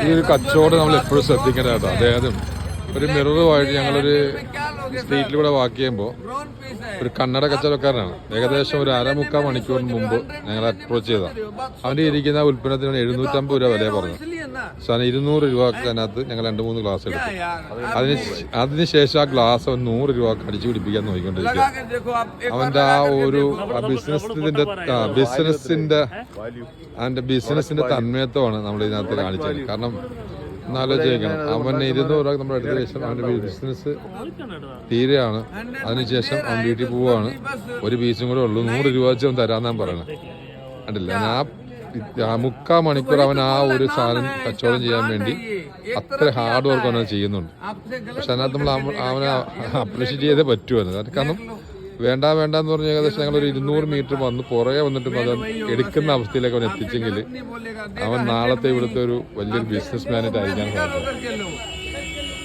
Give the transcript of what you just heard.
ഈ ഒരു കച്ചവടം നമ്മൾ എപ്പോഴും ശ്രദ്ധിക്കേണ്ട കേട്ടോ. അതായത് ഒരു മിററുമായിട്ട് ഞങ്ങളൊരു സ്ട്രീറ്റിലൂടെ വാക്ക് ചെയ്യുമ്പോൾ ഒരു കന്നഡ കച്ചവടക്കാരനാണ്. ഏകദേശം ഒരു 1.25 മണിക്കൂറിന് മുമ്പ് ഞങ്ങൾ അപ്രോച്ച് ചെയ്തതാണ്. അവൻ്റെ ഇരിക്കുന്ന ഉൽപ്പന്നത്തിന് 750 രൂപ വില പറഞ്ഞു. സാധനം 200 രൂപക്കകത്ത് ഞങ്ങൾ 2-3 ഗ്ലാസ് എടുത്തു. അതിനുശേഷം ആ ഗ്ലാസ് അവൻ 100 രൂപ അടിച്ചു പിടിപ്പിക്കാൻ നോക്കിക്കൊണ്ടിരിക്കുക. അവൻ്റെ ആ ഒരു ബിസിനസിന്റെ തന്മയത്വമാണ് നമ്മൾ ഇതിനകത്ത് കാണിച്ചത്. കാരണം എന്നാലോചിക്കണം, അവൻ 200 രൂപ നമ്മൾ എടുത്ത ശേഷം അവൻ്റെ ബിസിനസ് തീരെയാണ്. അതിനുശേഷം അവൻ വീട്ടിൽ പോവുകയാണ്. ഒരു പീസും കൂടെ ഉള്ളൂ, 100 രൂപ വെച്ച് അവൻ തരാമെന്നാണ് പറയണത്. കണ്ടില്ല, ആ 3/4 മണിക്കൂർ അവൻ ആ ഒരു സാധനം കച്ചവടം ചെയ്യാൻ വേണ്ടി അത്ര ഹാർഡ് വർക്ക് അവൻ ചെയ്യുന്നുണ്ട്. പക്ഷെ അതിനകത്ത് നമ്മൾ അവനെ അപ്രീഷിയേറ്റ് ചെയ്തേ പറ്റുമായിരുന്നു. കാരണം വേണ്ടെന്ന് പറഞ്ഞ ഏകദേശം ഞങ്ങളൊരു 200 മീറ്റർ വന്ന് പുറകെ വന്നിട്ടും അത് എടുക്കുന്ന അവസ്ഥയിലേക്ക് അവൻ എത്തിച്ചെങ്കിൽ അവൻ നാളത്തെ ഇവിടുത്തെ ഒരു വലിയൊരു ബിസിനസ് മാനായിട്ട് ആയിരിക്കാൻ സാധിക്കും.